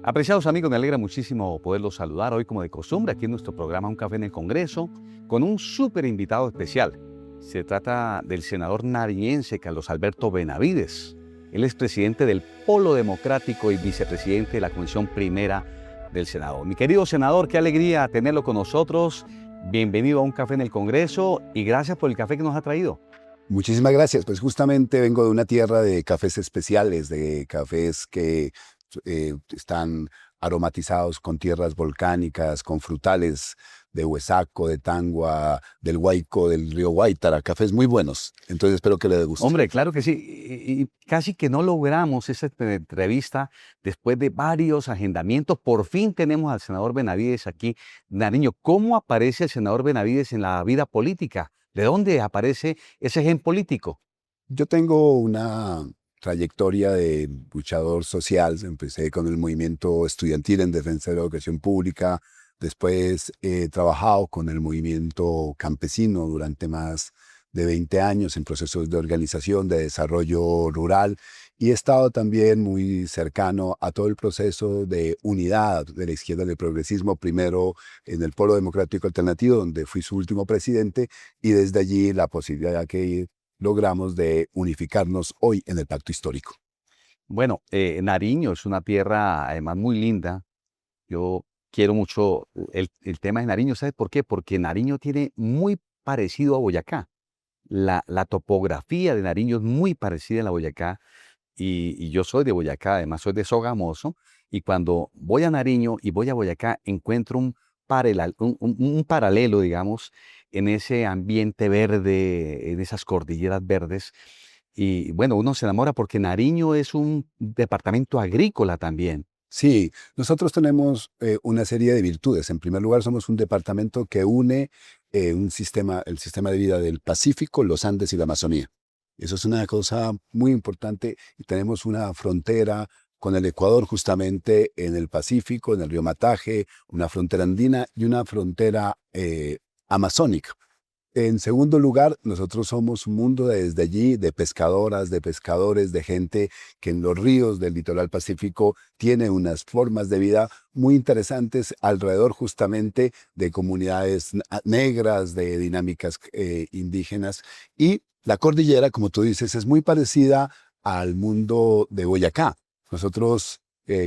Apreciados amigos, me alegra muchísimo poderlos saludar hoy como de costumbre aquí en nuestro programa Un Café en el Congreso con un súper invitado especial. Se trata del senador nariñense Carlos Alberto Benavides. Él es presidente del Polo Democrático y vicepresidente de la Comisión Primera del Senado. Mi querido senador, qué alegría tenerlo con nosotros. Bienvenido a Un Café en el Congreso y gracias por el café que nos ha traído. Muchísimas gracias. Pues justamente vengo de una tierra de cafés especiales, de cafés que están aromatizados con tierras volcánicas, con frutales de Huesaco, de Tangua, del Guayco, del río Guaitara, cafés muy buenos. Entonces espero que les guste. Hombre, claro que sí. Y casi que no logramos esa entrevista después de varios agendamientos. Por fin tenemos al senador Benavides aquí. Nariño, ¿cómo aparece el senador Benavides en la vida política? ¿De dónde aparece ese gen político? Yo tengo una trayectoria de luchador social. Empecé con el movimiento estudiantil en defensa de la educación pública. Después he trabajado con el movimiento campesino durante más de 20 años en procesos de organización, de desarrollo rural, y he estado también muy cercano a todo el proceso de unidad de la izquierda del progresismo, primero en el Polo Democrático Alternativo, donde fui su último presidente, y desde allí la posibilidad que logramos de unificarnos hoy en el pacto histórico. Bueno, Nariño es una tierra además muy linda. Yo quiero mucho el tema de Nariño. ¿Sabes por qué? Porque Nariño tiene muy parecido a Boyacá. La topografía de Nariño es muy parecida a la Boyacá y yo soy de Boyacá, además soy de Sogamoso, y cuando voy a Nariño y voy a Boyacá encuentro un paralelo, digamos, en ese ambiente verde, en esas cordilleras verdes. Y bueno, uno se enamora porque Nariño es un departamento agrícola también. Sí, nosotros tenemos una serie de virtudes. En primer lugar, somos un departamento que une el sistema de vida del Pacífico, los Andes y la Amazonía. Eso es una cosa muy importante y tenemos una frontera con el Ecuador justamente en el Pacífico, en el río Mataje, una frontera andina y una frontera amazónica. En segundo lugar, nosotros somos un mundo desde allí de pescadoras, de pescadores, de gente que en los ríos del litoral pacífico tiene unas formas de vida muy interesantes alrededor justamente de comunidades negras, de dinámicas indígenas. Y la cordillera, como tú dices, es muy parecida al mundo de Boyacá. Nosotros,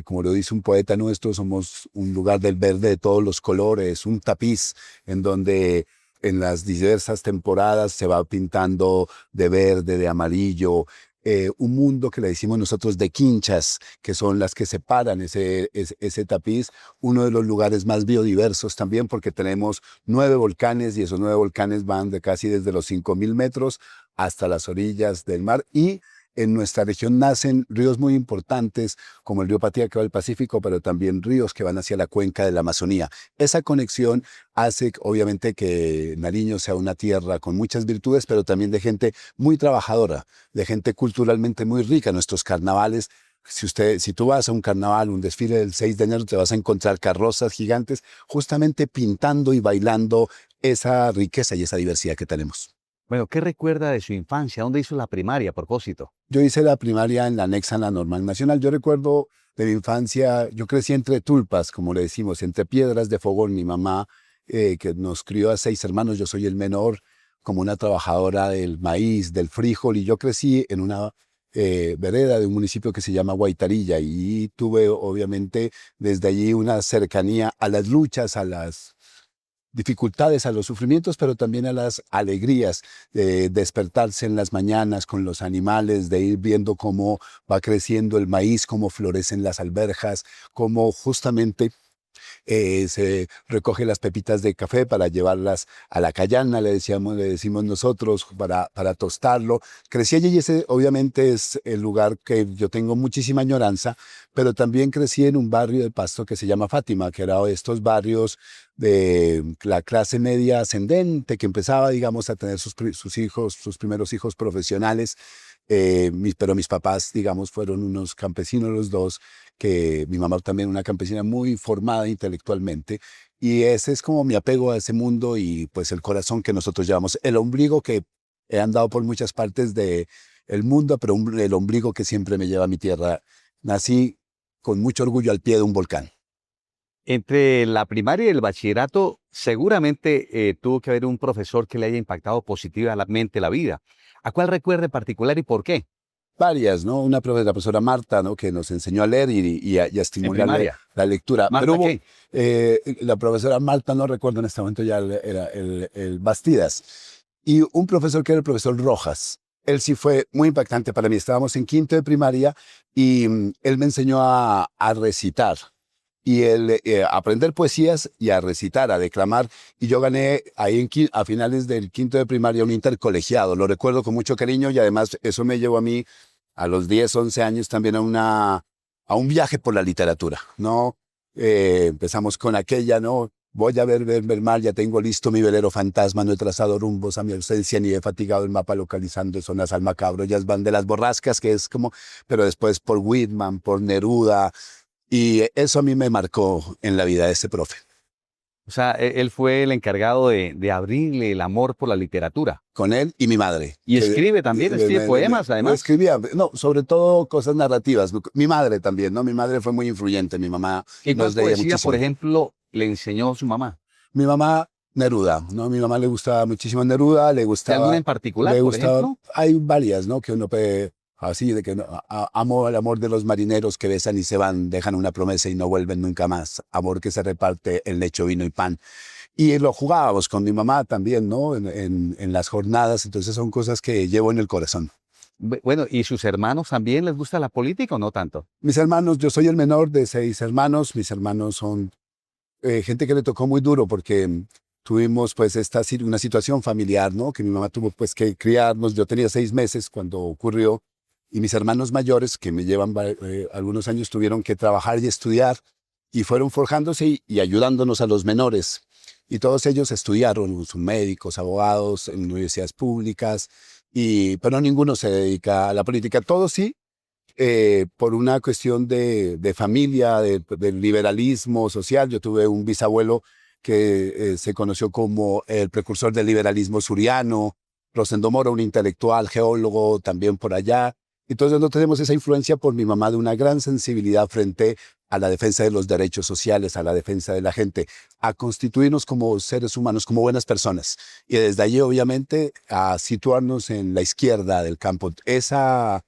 como lo dice un poeta nuestro, somos un lugar del verde de todos los colores, un tapiz en donde en las diversas temporadas se va pintando de verde, de amarillo, un mundo que le decimos nosotros de quinchas, que son las que separan ese tapiz, uno de los lugares más biodiversos también, porque tenemos 9 volcanes y esos 9 volcanes van de casi desde los 5.000 metros hasta las orillas del mar, y en nuestra región nacen ríos muy importantes, como el río Patía que va al Pacífico, pero también ríos que van hacia la cuenca de la Amazonía. Esa conexión hace, obviamente, que Nariño sea una tierra con muchas virtudes, pero también de gente muy trabajadora, de gente culturalmente muy rica. Nuestros carnavales, si tú vas a un carnaval, un desfile del 6 de enero, te vas a encontrar carrozas gigantes justamente pintando y bailando esa riqueza y esa diversidad que tenemos. Bueno, ¿qué recuerda de su infancia? ¿Dónde hizo la primaria a propósito? Yo hice la primaria en la anexa a la Normal Nacional. Yo recuerdo de mi infancia, yo crecí entre tulpas, como le decimos, entre piedras de fogón. Mi mamá, que nos crió a 6 hermanos, yo soy el menor, como una trabajadora del maíz, del frijol, y yo crecí en una vereda de un municipio que se llama Guaitarilla, y tuve obviamente desde allí una cercanía a las luchas, a las dificultades, a los sufrimientos, pero también a las alegrías de despertarse en las mañanas con los animales, de ir viendo cómo va creciendo el maíz, cómo florecen las alberjas, cómo justamente se recoge las pepitas de café para llevarlas a la cayana, le decimos nosotros, para tostarlo. Crecí allí y ese obviamente es el lugar que yo tengo muchísima añoranza, pero también crecí en un barrio de Pasto que se llama Fátima, que era estos barrios de la clase media ascendente, que empezaba, digamos, a tener sus hijos, sus primeros hijos profesionales. Pero mis papás, digamos, fueron unos campesinos los dos, que mi mamá también una campesina muy formada intelectualmente, y ese es como mi apego a ese mundo y pues el corazón que nosotros llevamos, el ombligo que he andado por muchas partes del mundo, pero el ombligo que siempre me lleva a mi tierra. Nací con mucho orgullo al pie de un volcán. Entre la primaria y el bachillerato, seguramente tuvo que haber un profesor que le haya impactado positivamente la vida. ¿A cuál recuerda en particular y por qué? Varias, ¿no? Una la profesora Marta, ¿no? Que nos enseñó a leer y a En estimular primaria. la lectura. Pero ¿Marta hubo, qué? la profesora Marta, no recuerdo en este momento ya, era el Bastidas. Y un profesor que era el profesor Rojas. Él sí fue muy impactante para mí. Estábamos en quinto de primaria y él me enseñó a recitar y a aprender poesías y a recitar, a declamar. Y yo gané ahí a finales del quinto de primaria un intercolegiado. Lo recuerdo con mucho cariño y además eso me llevó a mí a los 10, 11 años también a un viaje por la literatura, ¿no? Empezamos con aquella, ¿no? Voy a ver el mar, ya tengo listo mi velero fantasma, no he trazado rumbos a mi ausencia, ni he fatigado el mapa localizando zonas al macabro, ya van de las borrascas, que es como, pero después por Whitman, por Neruda, y eso a mí me marcó en la vida de ese profe. O sea, él fue el encargado de abrirle el amor por la literatura. Con él y mi madre. Y escribe también, escribe poemas, Me además. escribía, no, sobre todo cosas narrativas. Mi madre también, ¿no? Mi madre fue muy influyente, mi mamá ¿Y cuál nos leía poesía, por muchísimo. ejemplo, le enseñó su mamá? Mi mamá, Neruda, ¿no? Mi mamá le gustaba muchísimo Neruda, ¿De alguna en particular, le por gustaba, ejemplo? hay varias, ¿no? Que uno puede, así, de que amo el amor de los marineros que besan y se van, dejan una promesa y no vuelven nunca más. Amor que se reparte en lecho, vino y pan. Y lo jugábamos con mi mamá también, ¿no? En las jornadas, entonces son cosas que llevo en el corazón. Bueno, ¿y sus hermanos también les gusta la política o no tanto? Mis hermanos, yo soy el menor de 6 hermanos, mis hermanos son gente que le tocó muy duro porque tuvimos pues una situación familiar, ¿no? Que mi mamá tuvo pues que criarnos, yo tenía 6 meses cuando ocurrió y mis hermanos mayores que me llevan algunos años tuvieron que trabajar y estudiar y fueron forjándose y ayudándonos a los menores. Y todos ellos estudiaron, son médicos, abogados en universidades públicas, pero ninguno se dedica a la política. Todos sí, por una cuestión de familia, del liberalismo social. Yo tuve un bisabuelo que se conoció como el precursor del liberalismo suriano, Rosendo Mora, un intelectual, geólogo también por allá. Entonces no tenemos esa influencia por mi mamá de una gran sensibilidad frente a la defensa de los derechos sociales, a la defensa de la gente, a constituirnos como seres humanos, como buenas personas. Y desde allí, obviamente, a situarnos en la izquierda del campo. Esa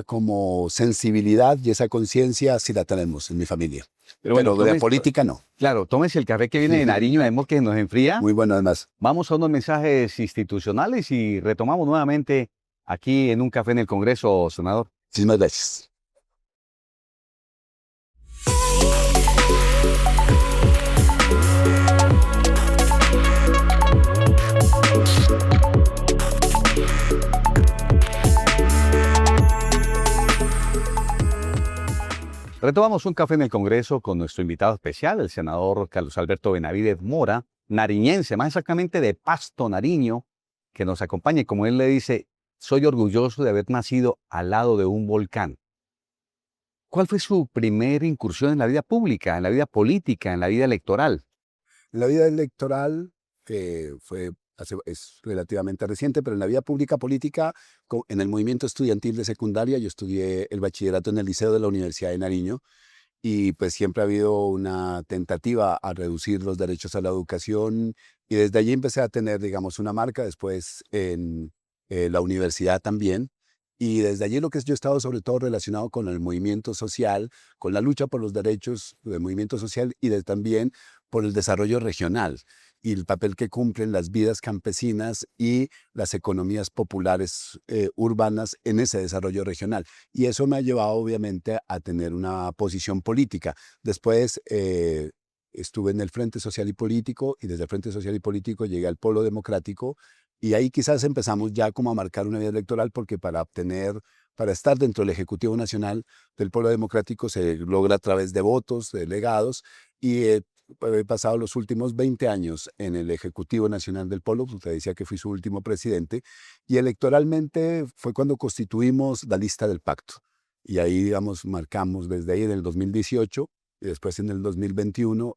como sensibilidad y esa conciencia sí la tenemos en mi familia. Pero bueno, Pero de política no. claro, tómese el café que viene de Nariño, vemos que nos enfría. Muy bueno además. Vamos a unos mensajes institucionales y retomamos nuevamente aquí en un café en el Congreso, senador. Muchísimas gracias. Retomamos un café en el Congreso con nuestro invitado especial, el senador Carlos Alberto Benavides Mora, nariñense, más exactamente de Pasto, Nariño, que nos acompaña. Y como él le dice, soy orgulloso de haber nacido al lado de un volcán. ¿Cuál fue su primera incursión en la vida pública, en la vida política, en la vida electoral? La vida electoral es relativamente reciente, pero en la vida pública política, en el movimiento estudiantil de secundaria, yo estudié el bachillerato en el Liceo de la Universidad de Nariño y pues siempre ha habido una tentativa a reducir los derechos a la educación y desde allí empecé a tener, digamos, una marca después en la universidad también. Y desde allí yo he estado sobre todo relacionado con el movimiento social, con la lucha por los derechos del movimiento social y también por el desarrollo regional y el papel que cumplen las vidas campesinas y las economías populares urbanas en ese desarrollo regional. Y eso me ha llevado obviamente a tener una posición política. Después estuve en el Frente Social y Político y desde el Frente Social y Político llegué al Polo Democrático y ahí quizás empezamos ya como a marcar una vía electoral porque para estar dentro del Ejecutivo Nacional del Polo Democrático se logra a través de votos, de delegados y he pasado los últimos 20 años en el Ejecutivo Nacional del Polo, usted decía que fui su último presidente, y electoralmente fue cuando constituimos la lista del pacto. Y ahí, digamos, marcamos desde ahí en el 2018 y después en el 2021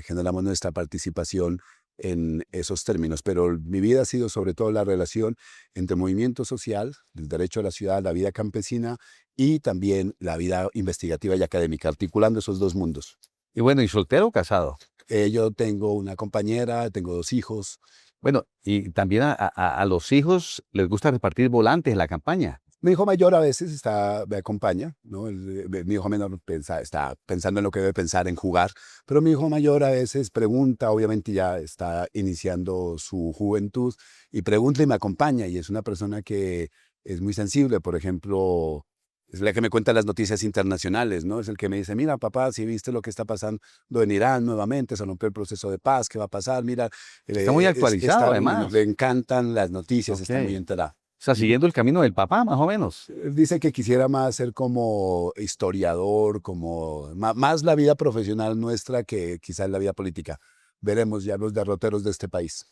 generamos nuestra participación en esos términos. Pero mi vida ha sido sobre todo la relación entre movimiento social, el derecho a la ciudad, la vida campesina y también la vida investigativa y académica, articulando esos dos mundos. Y bueno, ¿y soltero o casado? Yo tengo una compañera, tengo 2 hijos. Bueno, y también a los hijos les gusta repartir volantes en la campaña. Mi hijo mayor a veces me acompaña, ¿no? Mi hijo menor está pensando en lo que debe pensar, en jugar, pero mi hijo mayor a veces pregunta, obviamente ya está iniciando su juventud, y pregunta y me acompaña, y es una persona que es muy sensible. Por ejemplo, es la que me cuenta las noticias internacionales, ¿no? Es el que me dice, mira, papá, si viste lo que está pasando en Irán nuevamente, se rompió el proceso de paz, ¿qué va a pasar? Mira, Está muy actualizado le además. encantan las noticias, Ok. está muy enterado. O sea, siguiendo el camino del papá, más o menos. Dice que quisiera más ser como historiador, como más la vida profesional nuestra que quizás la vida política. Veremos ya los derroteros de este país.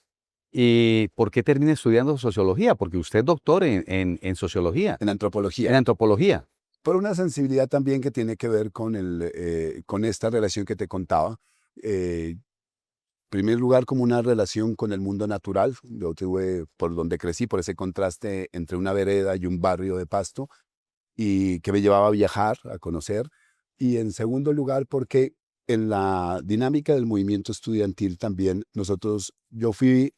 ¿Y por qué termina estudiando sociología? Porque usted es doctor en sociología, En en antropología, antropología. por una sensibilidad también que tiene que ver con esta relación que te contaba. En primer lugar, como una relación con el mundo natural. Yo tuve, por donde crecí, por ese contraste entre una vereda y un barrio de Pasto, y que me llevaba a viajar, a conocer. Y en segundo lugar, porque en la dinámica del movimiento estudiantil también yo fui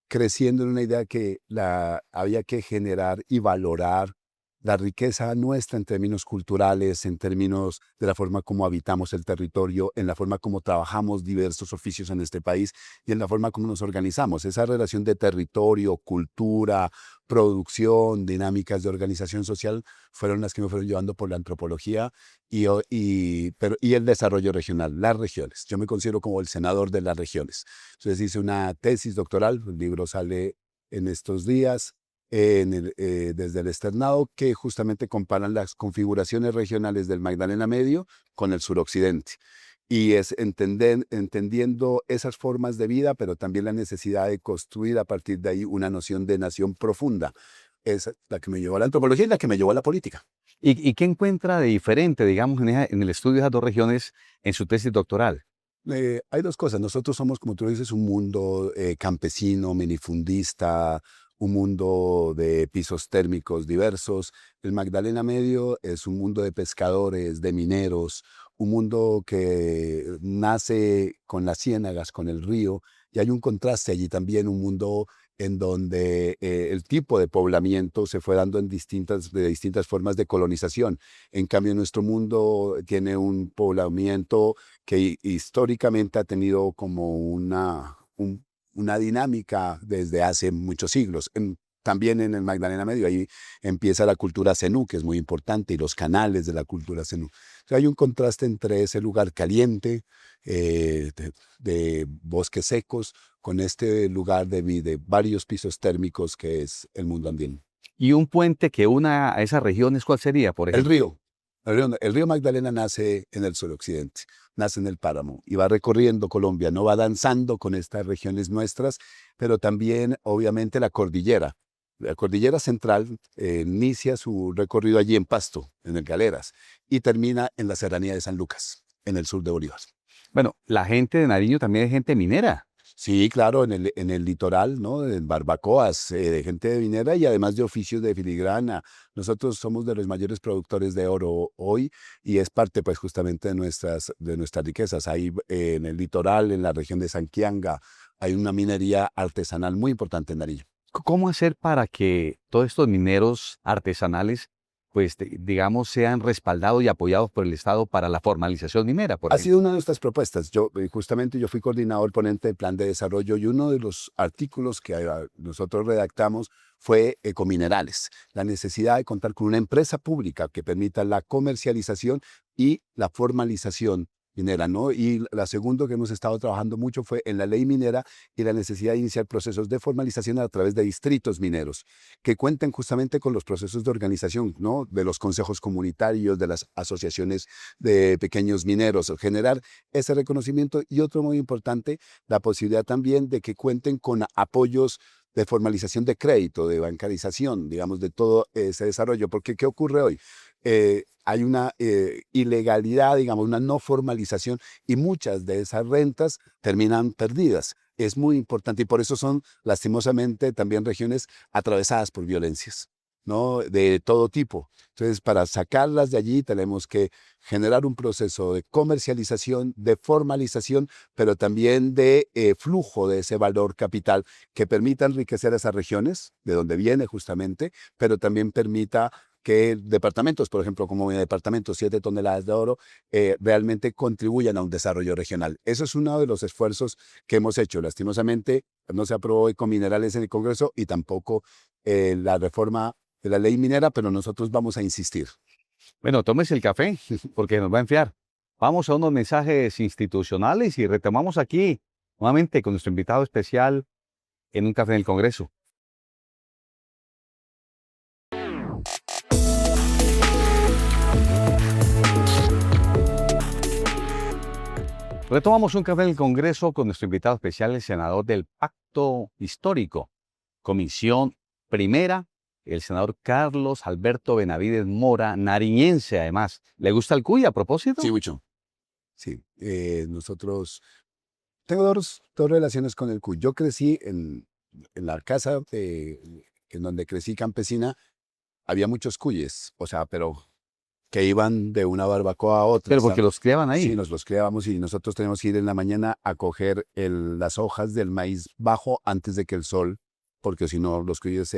creciendo en una idea que había que generar y valorar la riqueza nuestra en términos culturales, en términos de la forma como habitamos el territorio, en la forma como trabajamos diversos oficios en este país y en la forma como nos organizamos. Esa relación de territorio, cultura, producción, dinámicas de organización social fueron las que me fueron llevando por la antropología y el desarrollo regional, las regiones. Yo me considero como el senador de las regiones. Entonces hice una tesis doctoral, el libro sale en estos días, desde el externado, que justamente comparan las configuraciones regionales del Magdalena Medio con el suroccidente. Y es entendiendo esas formas de vida, pero también la necesidad de construir a partir de ahí una noción de nación profunda. Es la que me llevó a la antropología y la que me llevó a la política. ¿Y qué encuentra de diferente, digamos, en el estudio de esas dos regiones en su tesis doctoral? Hay 2 cosas. Nosotros somos, como tú dices, un mundo campesino, minifundista, un mundo de pisos térmicos diversos. El Magdalena Medio es un mundo de pescadores, de mineros, un mundo que nace con las ciénagas, con el río, y hay un contraste allí también, un mundo en donde el tipo de poblamiento se fue dando de distintas formas de colonización. En cambio, nuestro mundo tiene un poblamiento que históricamente ha tenido como una dinámica desde hace muchos siglos. También en el Magdalena Medio, ahí empieza la cultura zenú, que es muy importante, y los canales de la cultura zenú. Entonces, hay un contraste entre ese lugar caliente, de bosques secos, con este lugar de varios pisos térmicos que es el mundo andino. Y un puente que una a esas regiones, ¿cuál sería, por El ejemplo? río. El río Magdalena nace en el suroccidente, nace en el páramo y va recorriendo Colombia, no va danzando con estas regiones nuestras, pero también obviamente la cordillera. La cordillera central inicia su recorrido allí en Pasto, en el Galeras, y termina en la serranía de San Lucas, en el sur de Bolívar. Bueno, la gente de Nariño también es gente minera. Sí, claro, en el litoral, ¿no? En barbacoas, de gente de minera y además de oficios de filigrana. Nosotros somos de los mayores productores de oro hoy y es parte, pues, justamente de nuestras riquezas. Ahí en el litoral, en la región de Sanquianga, hay una minería artesanal muy importante en Nariño. ¿Cómo hacer para que todos estos mineros artesanales, pues, digamos, sean respaldados y apoyados por el Estado para la formalización minera, por Ha ejemplo? sido una de nuestras propuestas. Justamente yo fui coordinador ponente del plan de desarrollo y uno de los artículos que nosotros redactamos fue Ecominerales, la necesidad de contar con una empresa pública que permita la comercialización y la formalización minera, ¿no? Y la segunda que hemos estado trabajando mucho fue en la ley minera y la necesidad de iniciar procesos de formalización a través de distritos mineros que cuenten justamente con los procesos de organización, ¿no? De los consejos comunitarios, de las asociaciones de pequeños mineros, generar ese reconocimiento y otro muy importante, la posibilidad también de que cuenten con apoyos de formalización de crédito, de bancarización, digamos, de todo ese desarrollo. Porque ¿qué ocurre hoy? Hay una ilegalidad, digamos, una no formalización y muchas de esas rentas terminan perdidas. Es muy importante y por eso son lastimosamente también regiones atravesadas por violencias. ¿no? De todo tipo. Entonces, para sacarlas de allí tenemos que generar un proceso de comercialización, de formalización, pero también de flujo de ese valor capital que permita enriquecer esas regiones, de donde viene justamente, pero también permita que departamentos, por ejemplo, como mi departamento, 7 toneladas de oro, realmente contribuyan a un desarrollo regional. Eso es uno de los esfuerzos que hemos hecho. Lastimosamente, no se aprobó Ecominerales en el Congreso y tampoco la reforma de la ley minera, pero nosotros vamos a insistir. Bueno, tómese el café, porque nos va a enfriar. Vamos a unos mensajes institucionales y retomamos aquí nuevamente con nuestro invitado especial en un café en el Congreso. Retomamos un café en el Congreso con nuestro invitado especial, el senador del Pacto Histórico, Comisión Primera, el senador Carlos Alberto Benavides Mora, nariñense además. ¿Le gusta el cuy a propósito? Sí, mucho. Sí, nosotros... Tengo dos relaciones con el cuy. Yo crecí en la casa en donde crecí campesina, había muchos cuyes, o sea, pero que iban de una barbacoa a otra. Pero porque los criaban Sí, ahí. nos los criábamos y nosotros tenemos que ir en la mañana a coger las hojas del maíz bajo antes de que el sol, porque si no los cuyes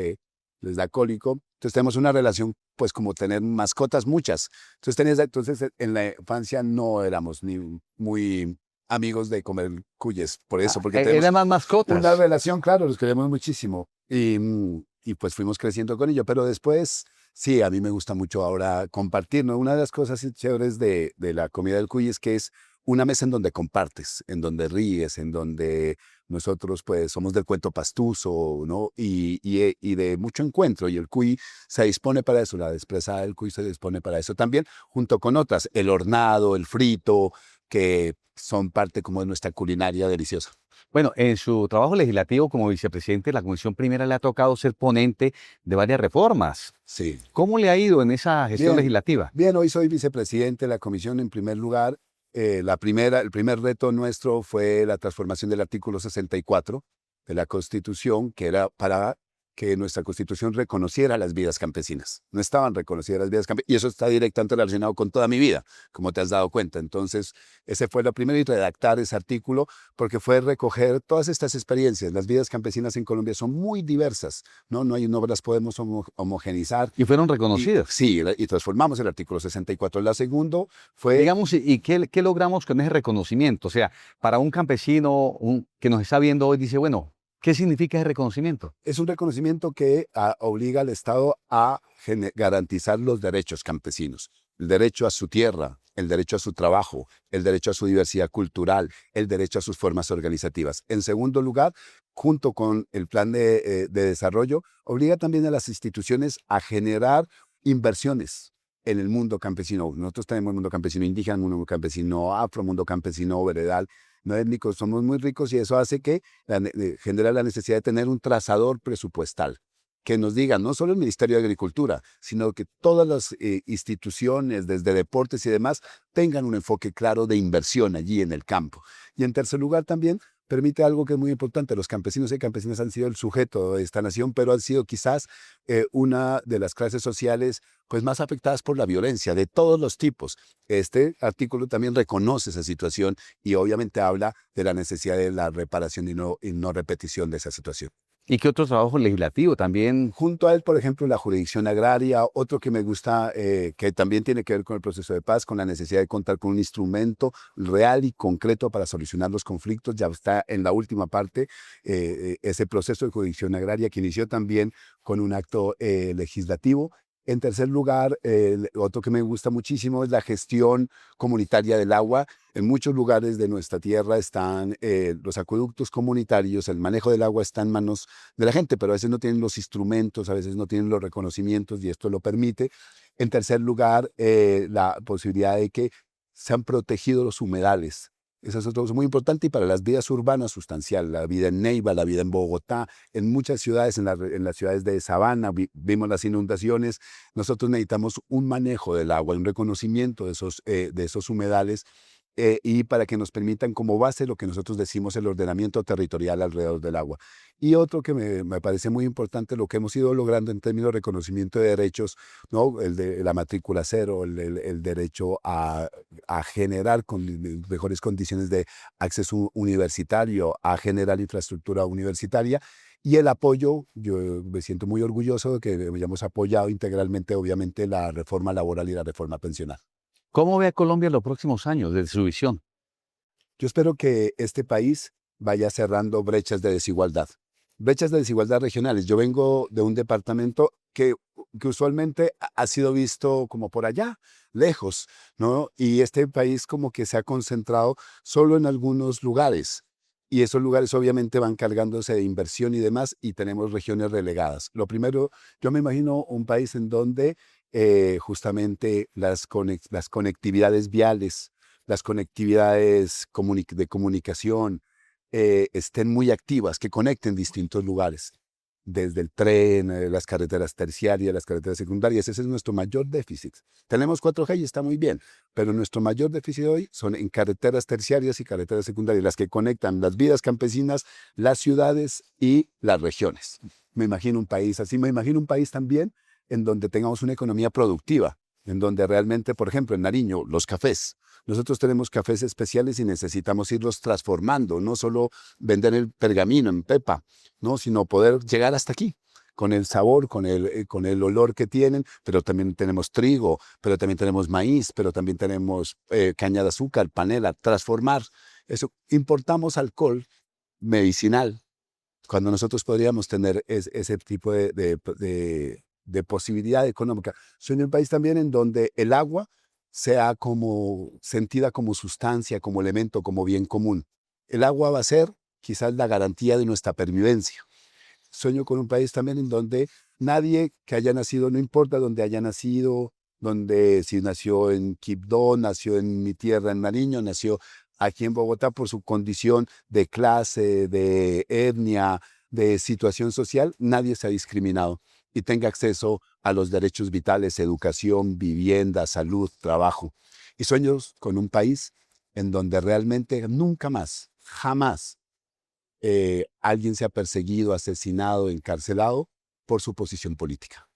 les da cólico. Entonces tenemos una relación, pues como tener mascotas muchas. Entonces en la infancia no éramos ni muy amigos de comer cuyes, por eso, porque tenemos Eran más una mascotas. relación, claro, los queremos muchísimo. Y pues fuimos creciendo con ello, pero después, sí, a mí me gusta mucho ahora compartir, ¿no? Una de las cosas chéveres de la comida del cuy es que es una mesa en donde compartes, en donde ríes, en donde nosotros pues somos del cuento pastuso, ¿no? Y de mucho encuentro, y el cuy se dispone para eso, la desprezada del cuy se dispone para eso también, junto con otras, el hornado, el frito, que son parte como de nuestra culinaria deliciosa. Bueno, en su trabajo legislativo como vicepresidente de la Comisión Primera le ha tocado ser ponente de varias reformas. Sí. ¿Cómo le ha ido en esa gestión Bien, legislativa? bien, hoy soy vicepresidente de la comisión en primer lugar. El primer reto nuestro fue la transformación del artículo 64 de la Constitución, que era para que nuestra Constitución reconociera las vidas campesinas. No estaban reconocidas las vidas campesinas, y eso está directamente relacionado con toda mi vida, como te has dado cuenta. Entonces, ese fue lo primero, y redactar ese artículo, porque fue recoger todas estas experiencias. Las vidas campesinas en Colombia son muy diversas, ¿no? No las podemos homogenizar. Y fueron Y, reconocidas. sí, y transformamos el artículo 64. La segunda fue... Digamos, ¿y qué logramos con ese reconocimiento? O sea, para un campesino que nos está viendo hoy, dice, bueno, ¿qué significa ese reconocimiento? Es un reconocimiento que obliga al Estado a garantizar los derechos campesinos, el derecho a su tierra, el derecho a su trabajo, el derecho a su diversidad cultural, el derecho a sus formas organizativas. En segundo lugar, junto con el plan de desarrollo, obliga también a las instituciones a generar inversiones en el mundo campesino. Nosotros tenemos el mundo campesino indígena, mundo campesino afro, mundo campesino veredal, no étnicos, somos muy ricos, y eso hace que genera la necesidad de tener un trazador presupuestal que nos diga, no solo el Ministerio de Agricultura, sino que todas las instituciones, desde deportes y demás, tengan un enfoque claro de inversión allí en el campo. Y en tercer lugar también permite algo que es muy importante. Los campesinos y campesinas han sido el sujeto de esta nación, pero han sido quizás una de las clases sociales pues, más afectadas por la violencia de todos los tipos. Este artículo también reconoce esa situación y obviamente habla de la necesidad de la reparación y no repetición de esa situación. ¿Y qué otro trabajo legislativo también? Junto a él, por ejemplo, la jurisdicción agraria, otro que me gusta, que también tiene que ver con el proceso de paz, con la necesidad de contar con un instrumento real y concreto para solucionar los conflictos. Ya está en la última parte ese proceso de jurisdicción agraria que inició también con un acto legislativo. En tercer lugar, otro que me gusta muchísimo es la gestión comunitaria del agua. En muchos lugares de nuestra tierra están los acueductos comunitarios, el manejo del agua está en manos de la gente, pero a veces no tienen los instrumentos, a veces no tienen los reconocimientos, y esto lo permite. En tercer lugar, la posibilidad de que sean protegidos los humedales. Eso es otro muy importante, y para las vidas urbanas sustancial, la vida en Neiva, la vida en Bogotá, en muchas ciudades, en las ciudades de Sabana, vimos las inundaciones. Nosotros necesitamos un manejo del agua, un reconocimiento de esos humedales, y para que nos permitan como base lo que nosotros decimos el ordenamiento territorial alrededor del agua. Y otro que me parece muy importante, lo que hemos ido logrando en términos de reconocimiento de derechos, ¿no? El de la matrícula cero, el derecho a generar mejores condiciones de acceso universitario, a generar infraestructura universitaria. Y el apoyo, yo me siento muy orgulloso de que hayamos apoyado integralmente, obviamente, la reforma laboral y la reforma pensional. ¿Cómo ve a Colombia en los próximos años, desde su visión? Yo espero que este país vaya cerrando brechas de desigualdad regionales. Yo vengo de un departamento que usualmente ha sido visto como por allá, lejos, ¿no? Y este país como que se ha concentrado solo en algunos lugares. Y esos lugares obviamente van cargándose de inversión y demás, y tenemos regiones relegadas. Lo primero, yo me imagino un país en donde justamente las conectividades viales, las conectividades de comunicación estén muy activas, que conecten distintos lugares, desde el tren, las carreteras terciarias, las carreteras secundarias. Ese es nuestro mayor déficit. Tenemos 4G y está muy bien, pero nuestro mayor déficit hoy son en carreteras terciarias y carreteras secundarias, las que conectan las vidas campesinas, las ciudades y las regiones. Me imagino un país así, me imagino un país también en donde tengamos una economía productiva, en donde realmente, por ejemplo, en Nariño, los cafés. Nosotros tenemos cafés especiales y necesitamos irlos transformando, no solo vender el pergamino en pepa, ¿no? Sino poder llegar hasta aquí, con el sabor, con el olor que tienen, pero también tenemos trigo, pero también tenemos maíz, pero también tenemos caña de azúcar, panela, transformar. Eso, importamos alcohol medicinal, cuando nosotros podríamos tener ese tipo de posibilidad económica. Soy en un país también en donde el agua sea como sentida como sustancia, como elemento, como bien común. El agua va a ser quizás la garantía de nuestra pervivencia. Sueño con un país también en donde nadie que haya nacido, no importa dónde haya nacido, donde si nació en Quibdó, nació en mi tierra, en Nariño, nació aquí en Bogotá por su condición de clase, de etnia, de situación social, nadie se ha discriminado y tenga acceso a los derechos vitales, educación, vivienda, salud, trabajo. Y sueño con un país en donde realmente nunca más, jamás, alguien sea perseguido, asesinado, encarcelado por su posición política.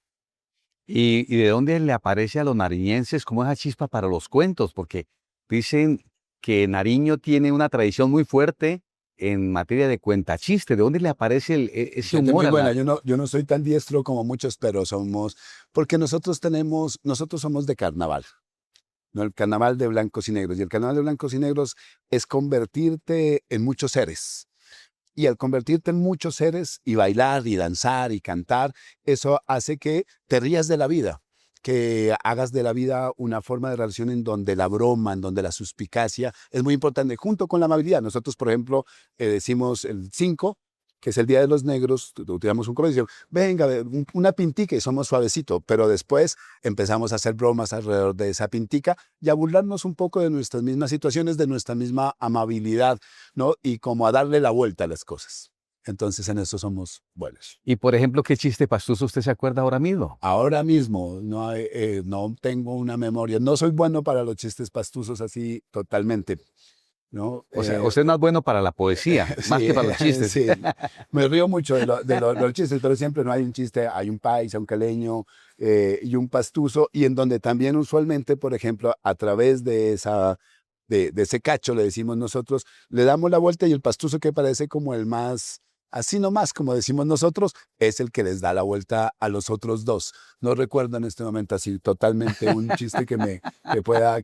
¿Y de dónde le aparece a los nariñenses como esa chispa para los cuentos? Porque dicen que Nariño tiene una tradición muy fuerte en materia de cuentachiste. ¿De dónde le aparece ese Gente humor muy a buena, la... yo no soy tan diestro como muchos, pero porque nosotros somos de carnaval, ¿no? El carnaval de blancos y negros. Y el carnaval de blancos y negros es convertirte en muchos seres. Y al convertirte en muchos seres y bailar y danzar y cantar, eso hace que te rías de la vida, que hagas de la vida una forma de relación en donde la broma, en donde la suspicacia es muy importante, junto con la amabilidad. Nosotros, por ejemplo, decimos el 5, que es el Día de los Negros, utilizamos un comercio, venga, una pintica y somos suavecito, pero después empezamos a hacer bromas alrededor de esa pintica y a burlarnos un poco de nuestras mismas situaciones, de nuestra misma amabilidad, ¿no? Y como a darle la vuelta a las cosas. Entonces en eso somos buenos. Y, por ejemplo, ¿qué chiste pastuso usted se acuerda ahora mismo? Ahora mismo no tengo una memoria, no soy bueno para los chistes pastusos así totalmente, ¿no? O sea, usted es más bueno para la poesía, más Sí, que para los chistes. sí, me río mucho de los chistes, pero siempre no hay un chiste, hay un paisa, un caleño y un pastuso, y en donde también usualmente, por ejemplo, a través de ese cacho, le decimos nosotros, le damos la vuelta y el pastuso que parece como el más, así nomás, como decimos nosotros, es el que les da la vuelta a los otros dos. No recuerdo en este momento así totalmente un chiste que pueda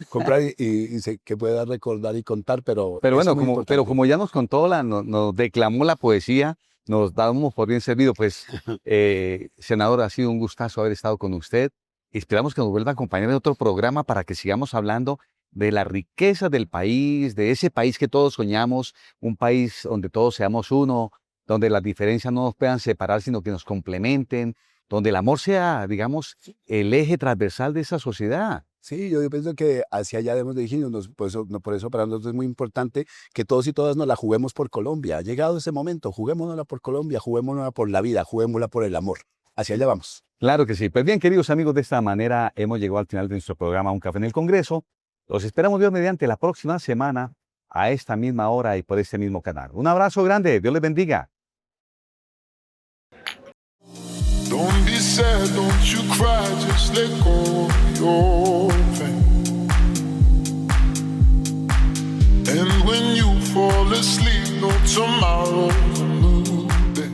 comprar que pueda recordar y contar, pero Pero es bueno, muy pero importante. como ya nos contó, nos declamó la poesía, nos damos por bien servido. Pues, senador, ha sido un gustazo haber estado con usted. Esperamos que nos vuelva a acompañar en otro programa para que sigamos hablando de la riqueza del país, de ese país que todos soñamos, un país donde todos seamos uno, donde las diferencias no nos puedan separar, sino que nos complementen, donde el amor sea, digamos, el eje transversal de esa sociedad. Sí, yo pienso que hacia allá debemos dirigirnos, por eso, no, por eso para nosotros es muy importante que todos y todas nos la juguemos por Colombia. Ha llegado ese momento, juguémonosla por Colombia, juguémonosla por la vida, juguémosla por el amor. Hacia allá vamos. Claro que sí. Pues bien, queridos amigos, de esta manera hemos llegado al final de nuestro programa Un Café en el Congreso. Los esperamos Dios mediante la próxima semana a esta misma hora y por este mismo canal. Un abrazo grande. Dios les bendiga. Don't be sad, don't you cry, just let go of your pain. And when you fall asleep, no tomorrow's a new day.